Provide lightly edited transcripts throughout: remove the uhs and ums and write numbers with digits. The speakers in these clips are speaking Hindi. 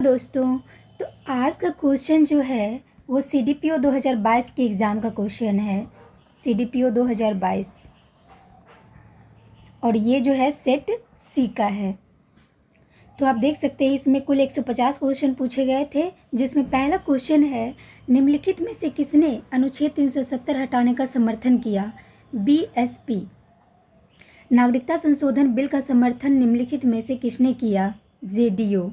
दोस्तों, तो आज का क्वेश्चन जो है वो CDPO 2022 के एग्ज़ाम का क्वेश्चन है। CDPO 2022 और ये जो है सेट सी का है। तो आप देख सकते हैं इसमें कुल 150 क्वेश्चन पूछे गए थे, जिसमें पहला क्वेश्चन है निम्नलिखित में से किसने अनुच्छेद 370 हटाने का समर्थन किया? BSP। नागरिकता संशोधन बिल का समर्थन निम्नलिखित में से किसने किया? JDU।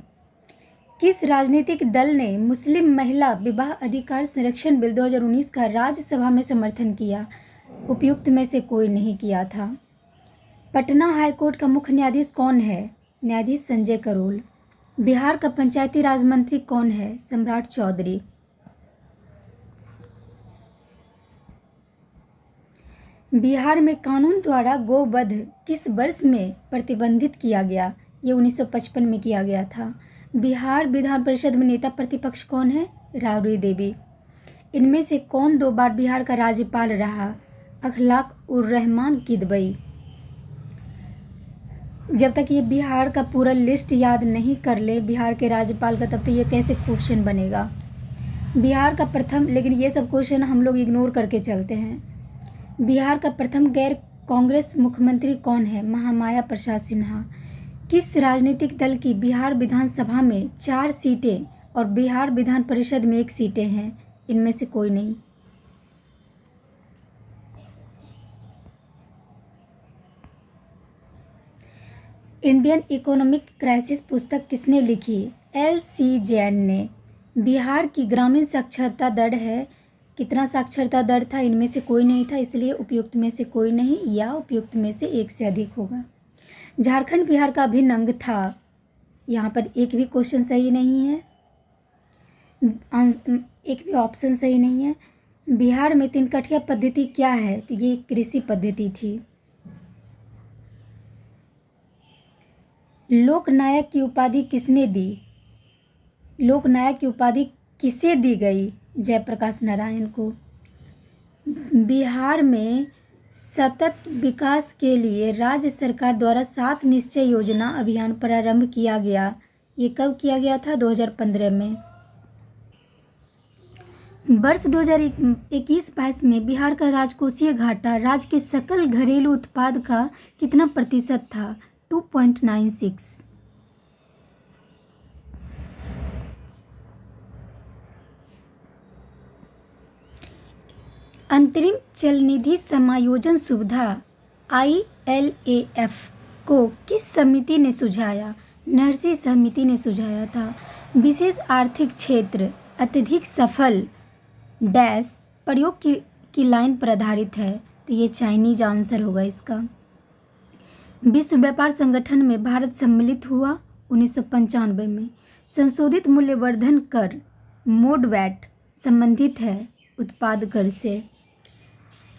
किस राजनीतिक दल ने मुस्लिम महिला विवाह अधिकार संरक्षण बिल 2019 का राज्यसभा में समर्थन किया? उपयुक्त में से कोई नहीं किया था। पटना हाईकोर्ट का मुख्य न्यायाधीश कौन है? न्यायाधीश संजय करोल। बिहार का पंचायती राज मंत्री कौन है? सम्राट चौधरी। बिहार में कानून द्वारा गोवध किस वर्ष में प्रतिबंधित किया गया? ये 1955 में किया गया था। बिहार विधान परिषद में नेता प्रतिपक्ष कौन है? राबड़ी देवी। इनमें से कौन 2 बार बिहार का राज्यपाल रहा? अखलाक उर रहमान किदवई। जब तक ये बिहार का पूरा लिस्ट याद नहीं कर ले बिहार के राज्यपाल का, तब तक ये कैसे क्वेश्चन बनेगा? बिहार का प्रथम, लेकिन ये सब क्वेश्चन हम लोग इग्नोर करके चलते हैं। बिहार का प्रथम गैर कांग्रेस मुख्यमंत्री कौन है? महामाया प्रसाद सिन्हा। किस राजनीतिक दल की बिहार विधानसभा में 4 सीटें और बिहार विधान परिषद में 1 सीटें हैं? इनमें से कोई नहीं। इंडियन इकोनॉमिक क्राइसिस पुस्तक किसने लिखी? LC जैन ने। बिहार की ग्रामीण साक्षरता दर है, कितना साक्षरता दर था? इनमें से कोई नहीं था, इसलिए उपयुक्त में से कोई नहीं या उपयुक्त में से 1 से अधिक होगा। झारखंड बिहार का अभिन्न अंग था, यहाँ पर एक भी क्वेश्चन सही नहीं है, एक भी ऑप्शन सही नहीं है। बिहार में 3 कठिया पद्धति क्या है? तो ये कृषि पद्धति थी। लोकनायक की उपाधि किसने दी? लोकनायक की उपाधि किसे दी गई? जयप्रकाश नारायण को। बिहार में सतत विकास के लिए राज्य सरकार द्वारा 7 निश्चय योजना अभियान प्रारंभ किया गया। ये कब किया गया था? 2015 में। वर्ष 2021-22 में बिहार का राजकोषीय घाटा राज्य के सकल घरेलू उत्पाद का कितना प्रतिशत था? 2.96। अंतरिम चल निधि समायोजन सुविधा ILAF को किस समिति ने सुझाया? नरसी समिति ने सुझाया था। विशेष आर्थिक क्षेत्र अत्यधिक सफल डैश प्रयोग की लाइन पर आधारित है, तो ये चाइनीज आंसर होगा इसका। विश्व व्यापार संगठन में भारत सम्मिलित हुआ 1995 में। संशोधित मूल्यवर्धन कर मोड वैट संबंधित है उत्पाद कर से।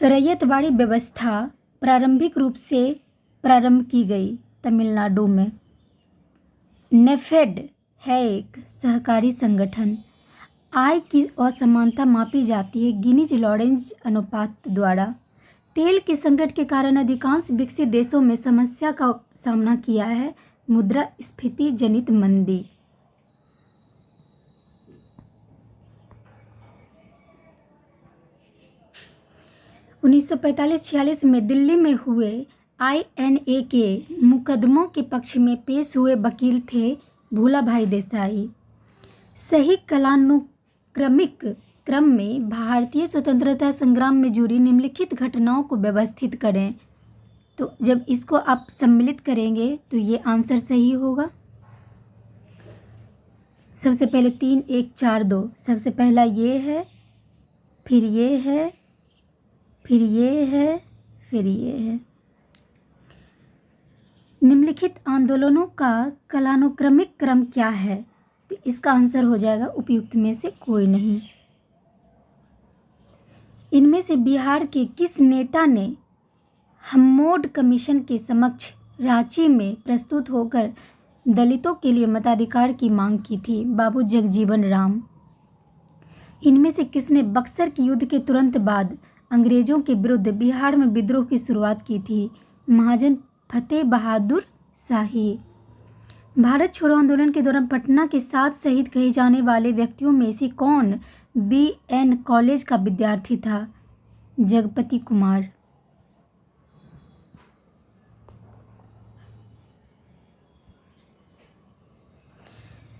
रैयतवाड़ी व्यवस्था प्रारंभिक रूप से प्रारंभ की गई तमिलनाडु में। नेफेड है एक सहकारी संगठन। आय की असमानता मापी जाती है गिनीज लॉरेंज अनुपात द्वारा। तेल के संकट के कारण अधिकांश विकसित देशों में समस्या का सामना किया है मुद्रास्फीति जनित मंदी। उन्नीस 1945-46 में दिल्ली में हुए INA के मुकदमों के पक्ष में पेश हुए वकील थे भूला भाई देसाई। सही कालानुक्रमिक क्रम में भारतीय स्वतंत्रता संग्राम में जुड़ी निम्नलिखित घटनाओं को व्यवस्थित करें। तो जब इसको आप सम्मिलित करेंगे तो ये आंसर सही होगा। सबसे पहले 3 1 4 2, सबसे पहला ये है, फिर ये है, फिर ये है, फिर ये है। निम्नलिखित आंदोलनों का कालानुक्रमिक क्रम क्या है? तो इसका आंसर हो जाएगा उपयुक्त में से कोई नहीं। इनमें से बिहार के किस नेता ने हम्मोड कमीशन के समक्ष रांची में प्रस्तुत होकर दलितों के लिए मताधिकार की मांग की थी? बाबू जगजीवन राम। इनमें से किसने बक्सर के युद्ध के तुरंत बाद अंग्रेजों के विरुद्ध बिहार में विद्रोह की शुरुआत की थी? महाजन फतेह बहादुर शाही। भारत छोड़ो आंदोलन के दौरान पटना के 7 शहीद कहे जाने वाले व्यक्तियों में से कौन BN कॉलेज का विद्यार्थी था? जगपति कुमार।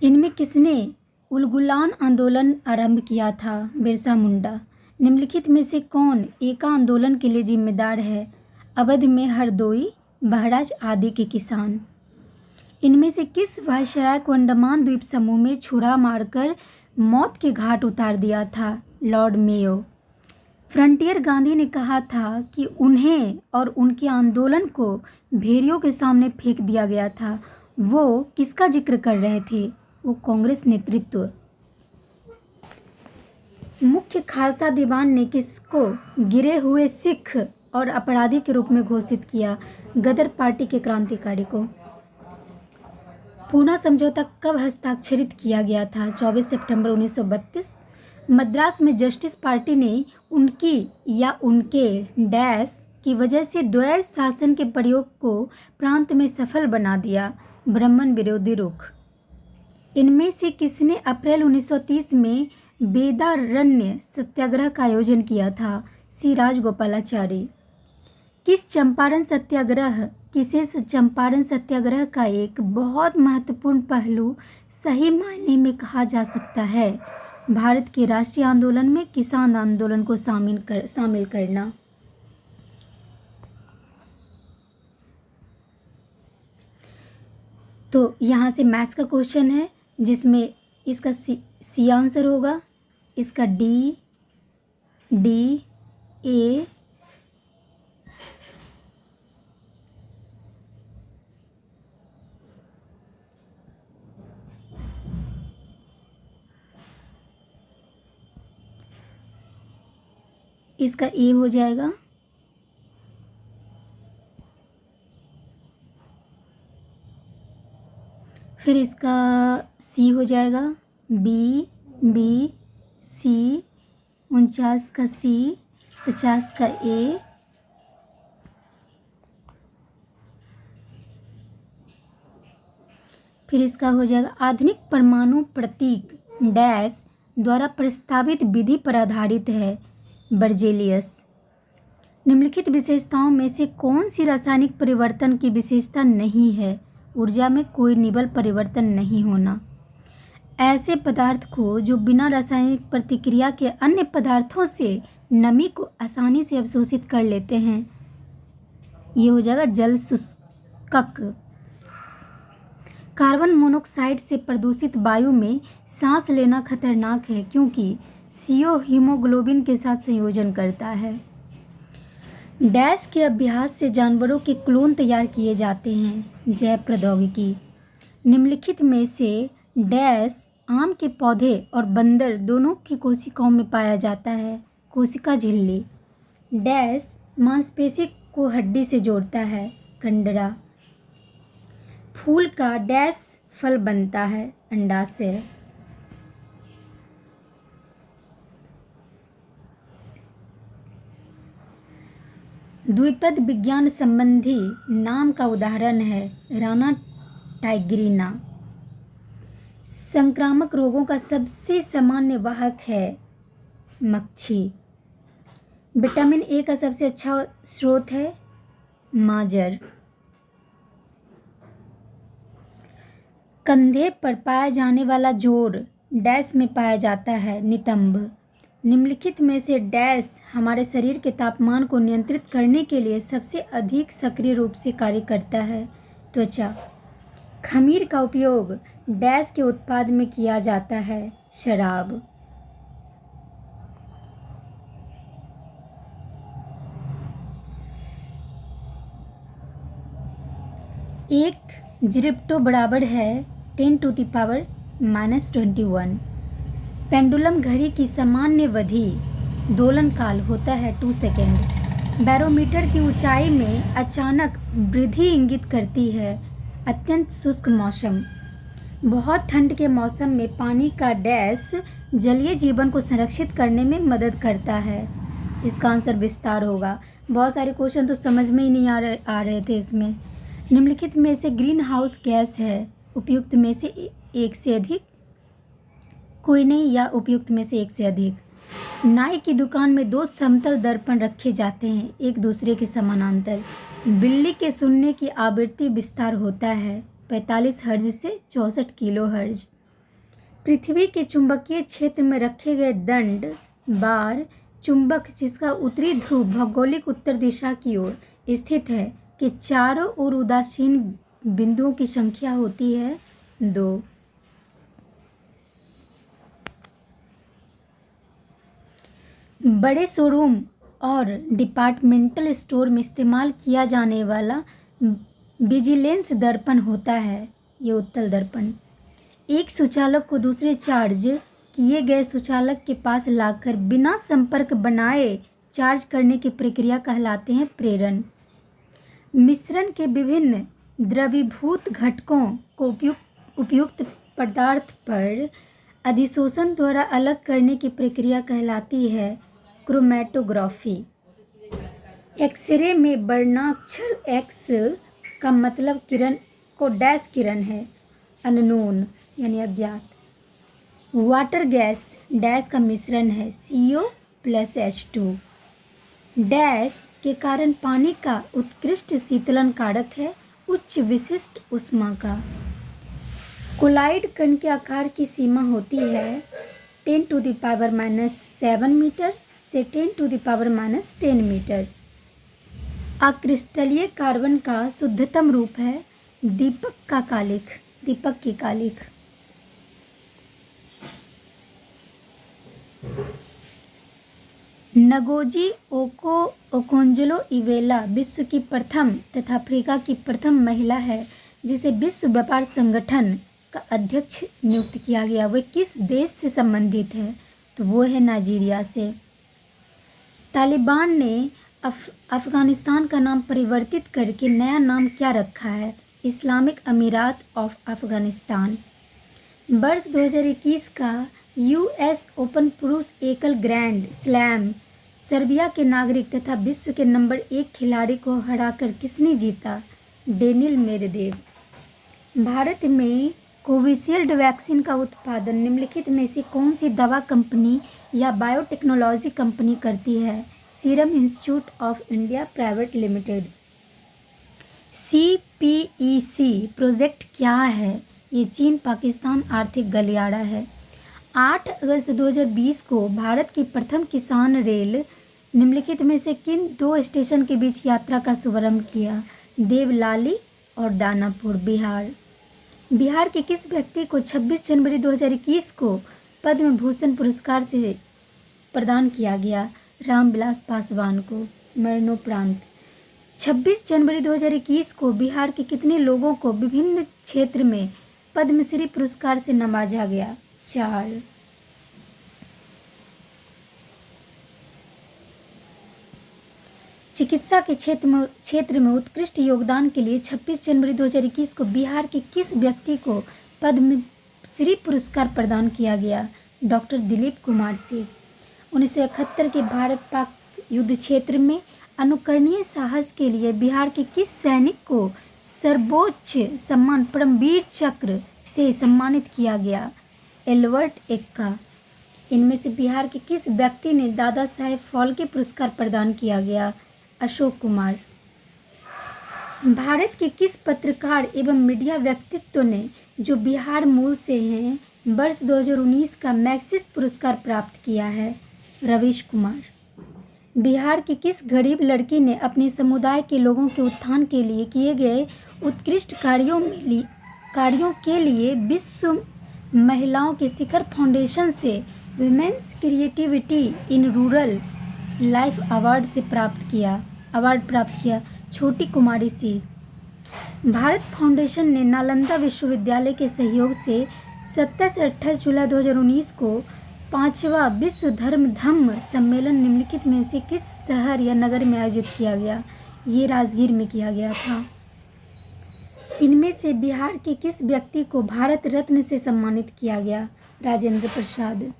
इनमें किसने उलगुलान आंदोलन आरंभ किया था? बिरसा मुंडा। निम्नलिखित में से कौन एका आंदोलन के लिए जिम्मेदार है? अवध में हरदोई, बहराइच आदि के किसान। इनमें से किस वायसराय को अंडमान द्वीप समूह में छुरा मारकर मौत के घाट उतार दिया था? Lord Mayo. फ्रंटियर गांधी ने कहा था कि उन्हें और उनके आंदोलन को भेड़ियों के सामने फेंक दिया गया था। वो किसका जिक्र कर रहे थे? वो कांग्रेस नेतृत्व। मुख्य खालसा दीवान ने किसको गिरे हुए सिख और अपराधी के रूप में घोषित किया? गदर पार्टी के क्रांतिकारी को। पूना समझौता कब हस्ताक्षरित किया गया था? 24 सितंबर 1932। मद्रास में जस्टिस पार्टी ने उनकी या उनके डैश की वजह से द्वैध शासन के प्रयोग को प्रांत में सफल बना दिया। ब्राह्मण विरोधी रुख। इनमें से किसने अप्रैल 1930 में वेदारण्य सत्याग्रह का आयोजन किया था? सी राजगोपालाचारी। किस चंपारण सत्याग्रह का एक बहुत महत्वपूर्ण पहलू सही मायने में कहा जा सकता है? भारत के राष्ट्रीय आंदोलन में किसान आंदोलन को शामिल करना। तो यहाँ से मैथ्स का क्वेश्चन है जिसमें इसका सी आंसर होगा, इसका डी ए, इसका ए हो जाएगा। फिर इसका सी हो जाएगा, बी सी, 49 का सी, 50 का ए, फिर इसका हो जाएगा आधुनिक परमाणु प्रतीक डैश द्वारा प्रस्तावित विधि पर आधारित है? बर्जेलियस। निम्नलिखित विशेषताओं में से कौन सी रासायनिक परिवर्तन की विशेषता नहीं है? ऊर्जा में कोई निबल परिवर्तन नहीं होना। ऐसे पदार्थ को जो बिना रासायनिक प्रतिक्रिया के अन्य पदार्थों से नमी को आसानी से अवशोषित कर लेते हैं। ये हो जाएगा जल शुष्कक। कार्बन मोनोऑक्साइड से प्रदूषित वायु में सांस लेना खतरनाक है क्योंकि CO हीमोग्लोबिन के साथ संयोजन करता है। डैश के अभ्यास से जानवरों के क्लोन तैयार किए जाते हैं। जैव प्रौद्योगिकी। निम्नलिखित में से डैश आम के पौधे और बंदर दोनों की कोशिकाओं में पाया जाता है? कोशिका झिल्ली। डैश मांसपेशी को हड्डी से जोड़ता है? कंडरा। फूल का डैश फल बनता है? अंडाशय। द्विपद विज्ञान संबंधी नाम का उदाहरण है? राना टाइग्रीना। संक्रामक रोगों का सबसे सामान्य वाहक है? मच्छी। विटामिन ए का सबसे अच्छा स्रोत है? माजर। कंधे पर पाया जाने वाला जोड़ डैश में पाया जाता है? नितंब। निम्नलिखित में से डैश हमारे शरीर के तापमान को नियंत्रित करने के लिए सबसे अधिक सक्रिय रूप से कार्य करता है? त्वचा। खमीर का उपयोग डैश के उत्पाद में किया जाता है? शराब। एक जिप्टो बराबर है 10⁻⁻21। पेंडुलम घड़ी की सामान्यावधि दोलन काल होता है 2 सेकेंड। बैरोमीटर की ऊंचाई में अचानक वृद्धि इंगित करती है? अत्यंत शुष्क मौसम। बहुत ठंड के मौसम में पानी का डैश जलीय जीवन को संरक्षित करने में मदद करता है? इसका आंसर विस्तार होगा। बहुत सारे क्वेश्चन तो समझ में ही नहीं आ रहे थे इसमें। निम्नलिखित में से ग्रीन हाउस गैस है? उपयुक्त में से एक से अधिक, कोई नहीं, या उपयुक्त में से एक से अधिक। नाई की दुकान में 2 समतल दर्पण रखे जाते हैं, एक दूसरे के समानांतर। बिल्ली के सुनने की आवृत्ति विस्तार होता है 45 हर्ज से 64 किलो हर्ज। पृथ्वी के चुंबकीय क्षेत्र में रखे गए दंड बार चुंबक, जिसका उत्तरी ध्रुव भौगोलिक उत्तर दिशा की ओर स्थित है, के चारों ओर उदासीन बिंदुओं की संख्या होती है 2। बड़े शोरूम और डिपार्टमेंटल स्टोर में इस्तेमाल किया जाने वाला विजिलेंस दर्पण होता है, ये उत्तल दर्पण। एक सुचालक को दूसरे चार्ज किए गए सुचालक के पास लाकर बिना संपर्क बनाए चार्ज करने की प्रक्रिया कहलाते हैं प्रेरण। मिश्रण के विभिन्न द्रवीभूत घटकों को उपयुक्त पदार्थ पर अधिशोषण द्वारा अलग करने की प्रक्रिया कहलाती है क्रोमैटोग्राफी। एक्सरे में वर्णाक्षर एक्स का मतलब किरण को डैश किरण है, अननोन यानी अज्ञात। वाटर गैस डैश का मिश्रण है CO+H2। डैश के कारण पानी का उत्कृष्ट शीतलन कारक है, उच्च विशिष्ट ऊष्मा का। कोलाइड कण के आकार की सीमा होती है 10⁻⁻7 मीटर से 10⁻⁻10 मीटर। अक्रिस्टलीय कार्बन का शुद्धतम रूप है दीपक की कालिख। नगोजी ओकोंजलो-इवेला विश्व की प्रथम तथा अफ्रीका की प्रथम महिला है जिसे विश्व व्यापार संगठन का अध्यक्ष नियुक्त किया गया। वह किस देश से संबंधित है? तो वो है नाइजीरिया से। तालिबान ने अफ़गानिस्तान का नाम परिवर्तित करके नया नाम क्या रखा है? इस्लामिक अमीरात ऑफ अफ़गानिस्तान। वर्ष 2021 का US ओपन पुरुष एकल ग्रैंड स्लैम सर्बिया के नागरिक तथा विश्व के नंबर 1 खिलाड़ी को हराकर किसने जीता? Daniil Medvedev. भारत में कोविशील्ड वैक्सीन का उत्पादन निम्नलिखित में से कौन सी दवा कंपनी या बायोटेक्नोलॉजी कंपनी करती है? Serum institute of India private limited. CPEC project क्या है? ये चीन पाकिस्तान आर्थिक गलियारा है। 8 अगस्त 2020 को भारत की प्रथम किसान रेल निम्नलिखित में से किन 2 स्टेशन के बीच यात्रा का शुभारंभ किया? देवलाली और दानापुर, बिहार। बिहार के किस व्यक्ति को 26 जनवरी 2021 को पद्म भूषण पुरस्कार से प्रदान किया गया? रामविलास पासवान को, मरणोपरांत। 26 जनवरी 2021 को बिहार के कितने लोगों को विभिन्न क्षेत्र में पद्मश्री पुरस्कार से नवाजा गया? 4। चिकित्सा के क्षेत्र में उत्कृष्ट योगदान के लिए 26 जनवरी 2021 को बिहार के किस व्यक्ति को पद्मश्री पुरस्कार प्रदान किया गया? डॉक्टर दिलीप कुमार सिंह। 1971 के भारत पाक युद्ध क्षेत्र में अनुकरणीय साहस के लिए बिहार के किस सैनिक को सर्वोच्च सम्मान परमवीर चक्र से सम्मानित किया गया? एल्बर्ट एक्का। इनमें से बिहार के किस व्यक्ति ने दादा साहेब फाल्के पुरस्कार प्रदान किया गया? अशोक कुमार। भारत के किस पत्रकार एवं मीडिया व्यक्तित्व ने, जो बिहार मूल से हैं, वर्ष 2019 का मैग्सेसे पुरस्कार प्राप्त किया है? रवीश कुमार। बिहार की किस गरीब लड़की ने अपने समुदाय के लोगों के उत्थान के लिए किए गए उत्कृष्ट कार्यों के लिए विश्व महिलाओं के शिखर फाउंडेशन से women's creativity in rural life award प्राप्त किया? छोटी कुमारी सिंह। भारत फाउंडेशन ने नालंदा विश्वविद्यालय के सहयोग से 27 से 28 जुलाई 2019 को 5वां विश्व धम्म सम्मेलन निम्नलिखित में से किस शहर या नगर में आयोजित किया गया? ये राजगीर में किया गया था। इनमें से बिहार के किस व्यक्ति को भारत रत्न से सम्मानित किया गया? राजेंद्र प्रसाद।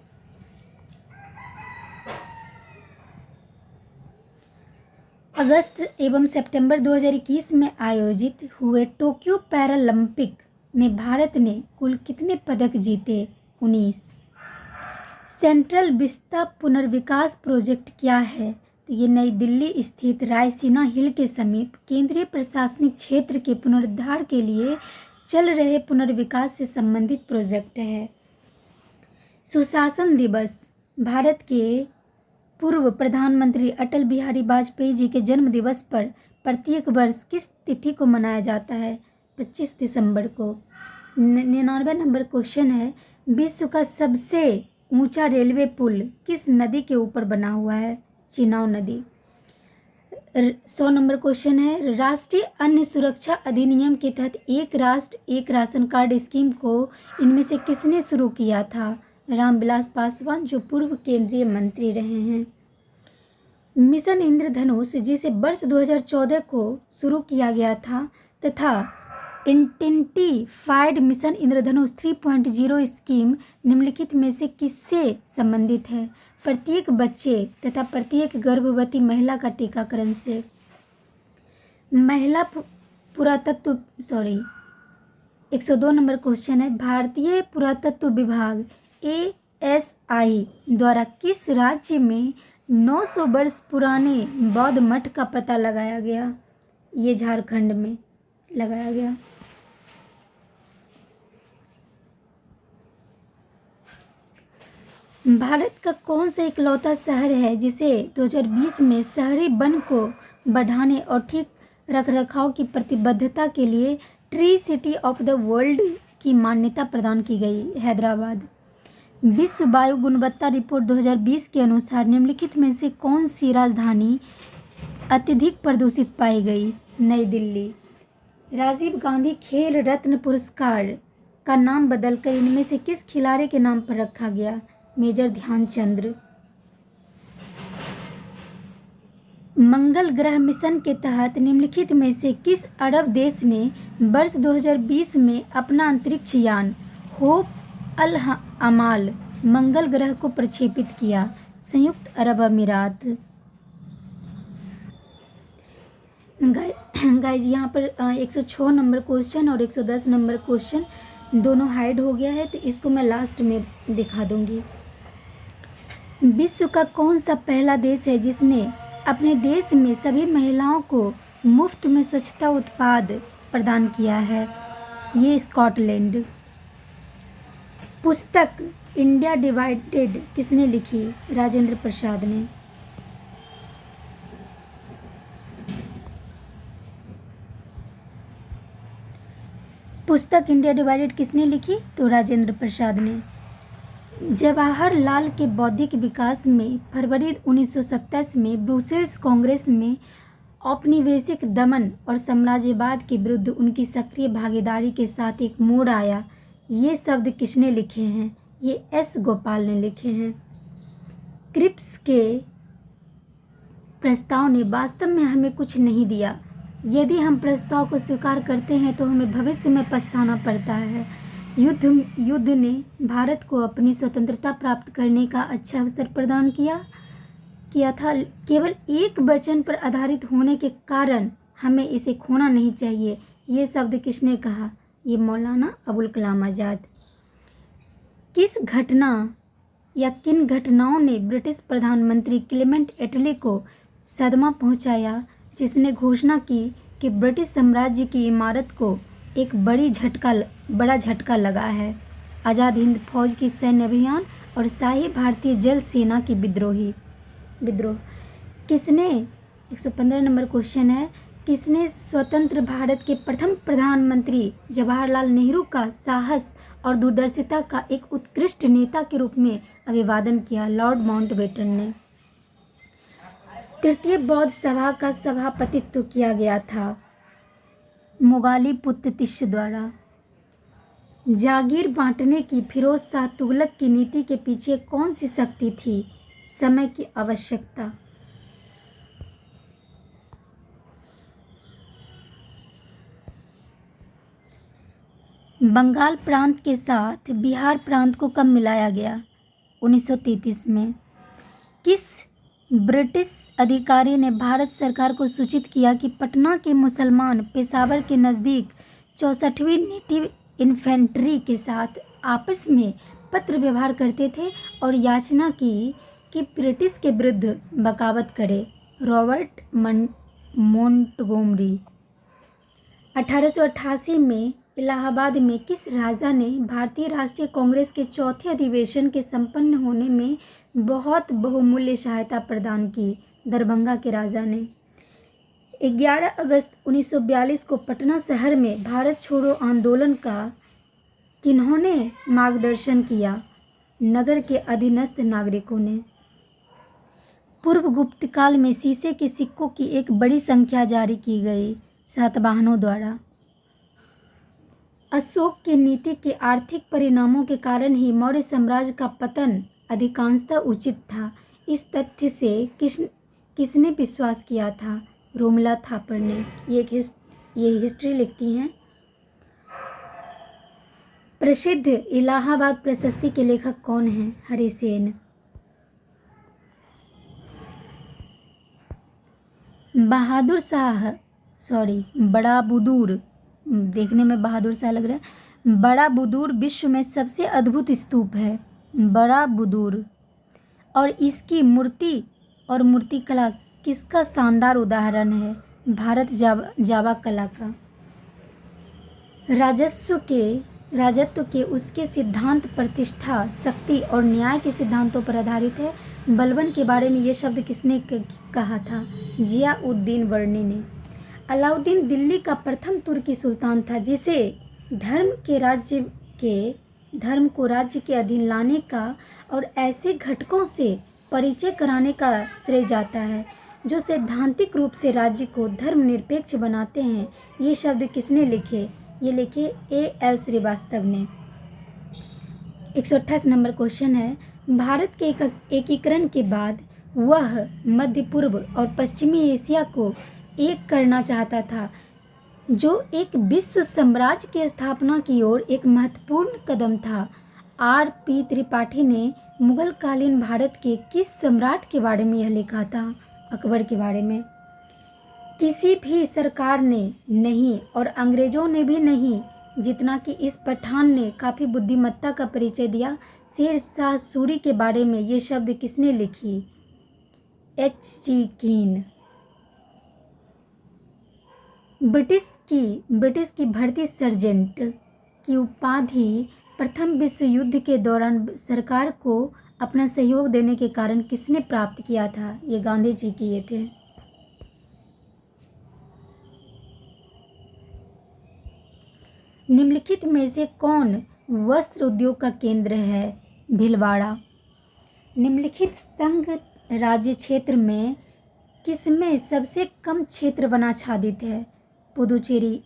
अगस्त एवं सितंबर 2021 में आयोजित हुए टोक्यो पैरालंपिक में भारत ने कुल कितने पदक जीते? 19। सेंट्रल विस्ता पुनर्विकास प्रोजेक्ट क्या है? तो ये नई दिल्ली स्थित रायसीना हिल के समीप केंद्रीय प्रशासनिक क्षेत्र के पुनरुद्धार के लिए चल रहे पुनर्विकास से संबंधित प्रोजेक्ट है। सुशासन दिवस भारत के पूर्व प्रधानमंत्री अटल बिहारी वाजपेयी जी के जन्म दिवस पर प्रत्येक वर्ष किस तिथि को मनाया जाता है? 25 दिसंबर को। 99 नंबर क्वेश्चन है, विश्व का सबसे ऊंचा रेलवे पुल किस नदी के ऊपर बना हुआ है? चिनाब नदी। 100 नंबर क्वेश्चन है, राष्ट्रीय अन्न सुरक्षा अधिनियम के तहत एक राष्ट्र एक राशन कार्ड स्कीम को इनमें से किसने शुरू किया था? रामविलास पासवान, जो पूर्व केंद्रीय मंत्री रहे हैं। मिशन इंद्रधनुष, जिसे वर्ष 2014 को शुरू किया गया था तथा इंटेंसिफाइड मिशन इंद्रधनुष 3.0 स्कीम निम्नलिखित में से किससे संबंधित है? प्रत्येक बच्चे तथा प्रत्येक गर्भवती महिला का टीकाकरण से। महिला पुरातत्व 102 नंबर क्वेश्चन है, भारतीय पुरातत्व विभाग ASI द्वारा किस राज्य में 900 वर्ष पुराने बौद्ध मठ का पता लगाया गया? ये झारखंड में लगाया गया। भारत का कौन सा इकलौता शहर है जिसे 2020 में शहरी वन को बढ़ाने और ठीक रखरखाव की प्रतिबद्धता के लिए tree city of the world की मान्यता प्रदान की गई? हैदराबाद। विश्व वायु गुणवत्ता रिपोर्ट 2020 के अनुसार निम्नलिखित में से कौन सी राजधानी अत्यधिक प्रदूषित पाई गई? नई दिल्ली। राजीव गांधी खेल रत्न पुरस्कार का नाम बदलकर इनमें से किस खिलाड़ी के नाम पर रखा गया? मेजर ध्यानचंद। मंगल ग्रह मिशन के तहत निम्नलिखित में से किस अरब देश ने वर्ष 2020 में अपना अंतरिक्ष यान होप अल अमाल मंगल ग्रह को प्रक्षेपित किया? संयुक्त अरब अमीरात। गाइज यहाँ पर 106 नंबर क्वेश्चन और 110 नंबर क्वेश्चन दोनों हाइड हो गया है, तो इसको मैं लास्ट में दिखा दूंगी। विश्व का कौन सा पहला देश है जिसने अपने देश में सभी महिलाओं को मुफ्त में स्वच्छता उत्पाद प्रदान किया है? ये स्कॉटलैंड। पुस्तक इंडिया डिवाइडेड किसने लिखी? राजेंद्र प्रसाद ने। पुस्तक इंडिया डिवाइडेड किसने लिखी? तो राजेंद्र प्रसाद ने। जवाहरलाल के बौद्धिक विकास में फरवरी 1927 में ब्रुसेल्स कांग्रेस में औपनिवेशिक दमन और साम्राज्यवाद के विरुद्ध उनकी सक्रिय भागीदारी के साथ एक मोड़ आया। ये शब्द किसने लिखे हैं? ये S गोपाल ने लिखे हैं। क्रिप्स के प्रस्ताव ने वास्तव में हमें कुछ नहीं दिया। यदि हम प्रस्ताव को स्वीकार करते हैं तो हमें भविष्य में पछताना पड़ता है। युद्ध ने भारत को अपनी स्वतंत्रता प्राप्त करने का अच्छा अवसर प्रदान किया था। केवल एक वचन पर आधारित होने के कारण हमें इसे खोना नहीं चाहिए। ये शब्द किसने कहा? ये मौलाना अबुल कलाम आज़ाद। किस घटना या किन घटनाओं ने ब्रिटिश प्रधानमंत्री क्लेमेंट एटली को सदमा पहुंचाया, जिसने घोषणा की कि ब्रिटिश साम्राज्य की इमारत को एक बड़ा झटका लगा है? आज़ाद हिंद फौज की सैन्य अभियान और शाही भारतीय जल सेना की विद्रोह। किसने 115 नंबर क्वेश्चन है, किसने स्वतंत्र भारत के प्रथम प्रधानमंत्री जवाहरलाल नेहरू का साहस और दूरदर्शिता का एक उत्कृष्ट नेता के रूप में अभिवादन किया? लॉर्ड माउंटबेटन ने। तृतीय बौद्ध सभा का सभापतित्व किया गया था मुगाली पुत्र तिष्य द्वारा। जागीर बांटने की फिरोज शाह तुगलक की नीति के पीछे कौन सी शक्ति थी? समय की आवश्यकता। बंगाल प्रांत के साथ बिहार प्रांत को कब मिलाया गया? 1933 में। किस ब्रिटिश अधिकारी ने भारत सरकार को सूचित किया कि पटना के मुसलमान पेशावर के नज़दीक 64वीं नेटिव इन्फेंट्री के साथ आपस में पत्र व्यवहार करते थे और याचना की कि ब्रिटिश के विरुद्ध बगावत करे। Robert Montgomery. 1888 में इलाहाबाद में किस राजा ने भारतीय राष्ट्रीय कांग्रेस के चौथे अधिवेशन के संपन्न होने में बहुत बहुमूल्य सहायता प्रदान की? दरभंगा के राजा ने। 11 अगस्त 1942 को पटना शहर में भारत छोड़ो आंदोलन का किन्होंने मार्गदर्शन किया? नगर के अधीनस्थ नागरिकों ने। पूर्व गुप्त काल में शीशे के सिक्कों की एक बड़ी संख्या जारी की गई, सातवाहनों द्वारा। अशोक की नीति के आर्थिक परिणामों के कारण ही मौर्य साम्राज्य का पतन अधिकांशतः उचित था। इस तथ्य से किसने विश्वास किया था? रोमिला थापर ने। ये हिस्ट्री लिखती हैं। प्रसिद्ध इलाहाबाद प्रशस्ति के लेखक कौन हैं? हरिसेन। बड़ा बुदूर, देखने में बहादुर सा लग रहा है। बड़ा बुदूर विश्व में सबसे अद्भुत स्तूप है, बड़ा बुदूर। और इसकी मूर्ति और मूर्तिकला किसका शानदार उदाहरण है? भारत जावा कला का। राजत्व के उसके सिद्धांत प्रतिष्ठा, शक्ति और न्याय के सिद्धांतों पर आधारित है। बलबन के बारे में ये शब्द किसने कहा था? जिया-उद-दीन वर्नी ने। अलाउद्दीन दिल्ली का प्रथम तुर्की सुल्तान था, जिसे धर्म को राज्य के अधीन लाने का और ऐसे घटकों से परिचय कराने का श्रेय जाता है जो सैद्धांतिक रूप से राज्य को धर्मनिरपेक्ष बनाते हैं। ये शब्द किसने लिखे? ये लिखे A.L. श्रीवास्तव ने। 128 नंबर क्वेश्चन है, भारत के एकीकरण के बाद वह मध्य पूर्व और पश्चिमी एशिया को एक करना चाहता था, जो एक विश्व साम्राज्य की स्थापना की ओर एक महत्वपूर्ण कदम था। R.P. त्रिपाठी ने मुगल कालीन भारत के किस सम्राट के बारे में यह लिखा था? अकबर के बारे में। किसी भी सरकार ने नहीं और अंग्रेजों ने भी नहीं, जितना कि इस पठान ने काफ़ी बुद्धिमत्ता का परिचय दिया। शेर शाह सूरी के बारे में ये शब्द किसने लिखी? H.G. कीन। ब्रिटिश की भर्ती सर्जेंट की उपाधि प्रथम विश्व युद्ध के दौरान सरकार को अपना सहयोग देने के कारण किसने प्राप्त किया था? ये गांधी जी किए थे। निम्नलिखित में से कौन वस्त्र उद्योग का केंद्र है? भीलवाड़ा। निम्नलिखित संघ राज्य क्षेत्र में किसमें सबसे कम क्षेत्र वनाच्छादित है? पुदुचेरी।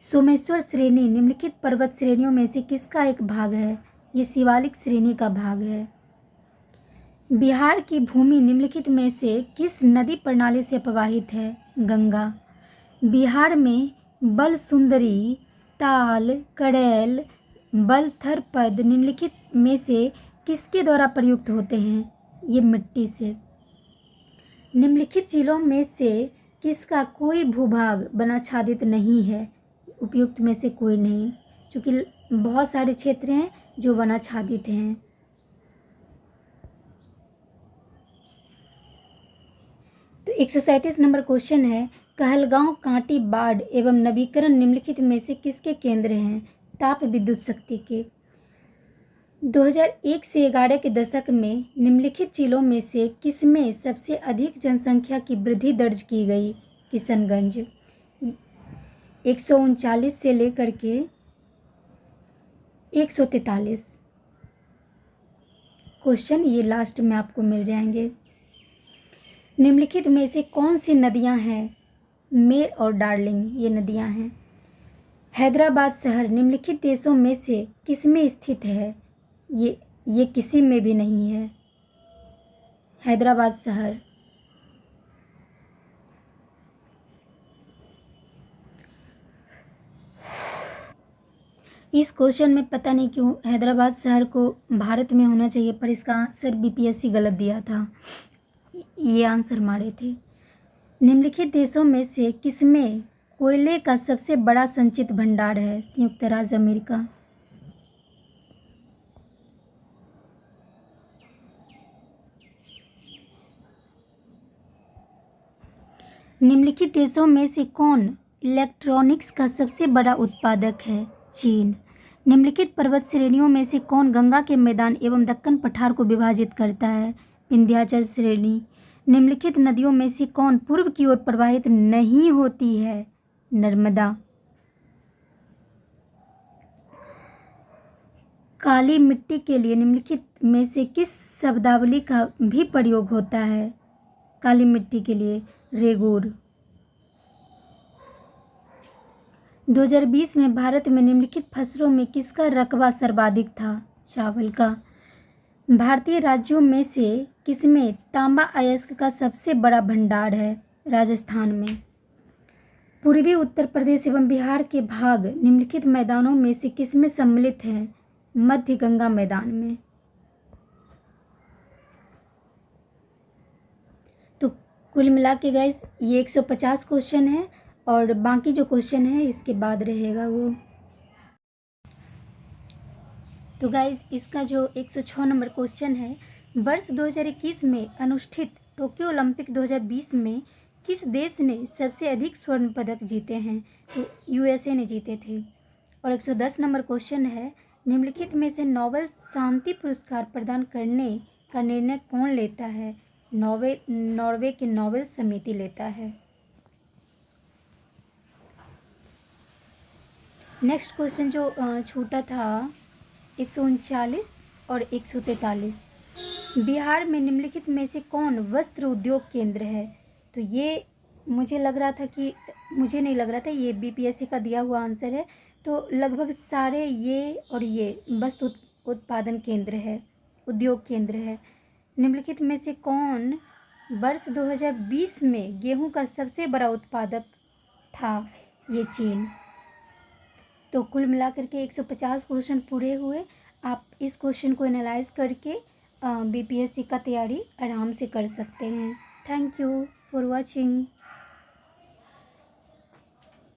सोमेश्वर श्रेणी निम्नलिखित पर्वत श्रेणियों में से किसका एक भाग है? ये शिवालिक श्रेणी का भाग है। बिहार की भूमि निम्नलिखित में से किस नदी प्रणाली से प्रवाहित है? गंगा। बिहार में बल सुंदरी, ताल, कड़ैल, बलथर पद निम्नलिखित में से किसके द्वारा प्रयुक्त होते हैं? ये मिट्टी से। निम्नलिखित जिलों में से किसका कोई भूभाग वनाच्छादित नहीं है? उपयुक्त में से कोई नहीं, क्योंकि बहुत सारे क्षेत्र हैं जो वनाच्छादित हैं। तो 137 नंबर क्वेश्चन है, कहलगांव, कांटी, बाढ़ एवं नवीकरण निम्नलिखित में से किसके केंद्र हैं? ताप विद्युत शक्ति के। 2001 से 11 के दशक में निम्नलिखित जिलों में से किसमें सबसे अधिक जनसंख्या की वृद्धि दर्ज की गई? किशनगंज। 139 से लेकर के 143 क्वेश्चन ये लास्ट में आपको मिल जाएंगे। निम्नलिखित में से कौन सी नदियां हैं? मेर और डार्लिंग ये नदियां हैं। हैदराबाद शहर निम्नलिखित देशों में से किसमें स्थित है? ये किसी में भी नहीं है। हैदराबाद शहर। इस क्वेश्चन में पता नहीं क्यों हैदराबाद शहर को भारत में होना चाहिए, पर इसका आंसर बीपीएससी गलत दिया था। ये आंसर मारे थे। निम्नलिखित देशों में से किसमें कोयले का सबसे बड़ा संचित भंडार है? संयुक्त राज्य अमेरिका। निम्नलिखित देशों में से कौन इलेक्ट्रॉनिक्स का सबसे बड़ा उत्पादक है? चीन। निम्नलिखित पर्वत श्रेणियों में से कौन गंगा के मैदान एवं दक्कन पठार को विभाजित करता है? विंध्याचल श्रेणी। निम्नलिखित नदियों में से कौन पूर्व की ओर प्रवाहित नहीं होती है? नर्मदा। काली मिट्टी के लिए निम्नलिखित में से किस शब्दावली का भी प्रयोग होता है? काली मिट्टी के लिए रेगूर। 2020 में भारत में निम्नलिखित फसलों में किसका रकबा सर्वाधिक था? चावल का। भारतीय राज्यों में से किसमें तांबा अयस्क का सबसे बड़ा भंडार है? राजस्थान में। पूर्वी उत्तर प्रदेश एवं बिहार के भाग निम्नलिखित मैदानों में से किसमें सम्मिलित हैं? मध्य गंगा मैदान में। तो कुल मिला के गाइस ये 150 क्वेश्चन है और बाकी जो क्वेश्चन है इसके बाद रहेगा वो। तो गाइस इसका जो 106 नंबर क्वेश्चन है, वर्ष 2021 में अनुष्ठित टोक्यो ओलंपिक 2020 में किस देश ने सबसे अधिक स्वर्ण पदक जीते हैं? तो यूएसए ने जीते थे। और 110 नंबर क्वेश्चन है, निम्नलिखित में से नोबेल शांति पुरस्कार प्रदान करने का निर्णय कौन लेता है? नॉर्वे की नोबेल समिति लेता है। नेक्स्ट क्वेश्चन जो छूटा था 139 और 143, बिहार में निम्नलिखित में से कौन वस्त्र उद्योग केंद्र है? तो ये मुझे नहीं लग रहा था ये बीपीएससी का दिया हुआ आंसर है। तो लगभग सारे ये और ये वस्त्र उत्पादन केंद्र है, उद्योग केंद्र है। निम्नलिखित में से कौन वर्ष 2020 में गेहूं का सबसे बड़ा उत्पादक था? ये चीन। तो कुल मिलाकर के 150 क्वेश्चन पूरे हुए। आप इस क्वेश्चन को एनालाइज करके बीपीएससी का तैयारी आराम से कर सकते हैं। Thank you for watching.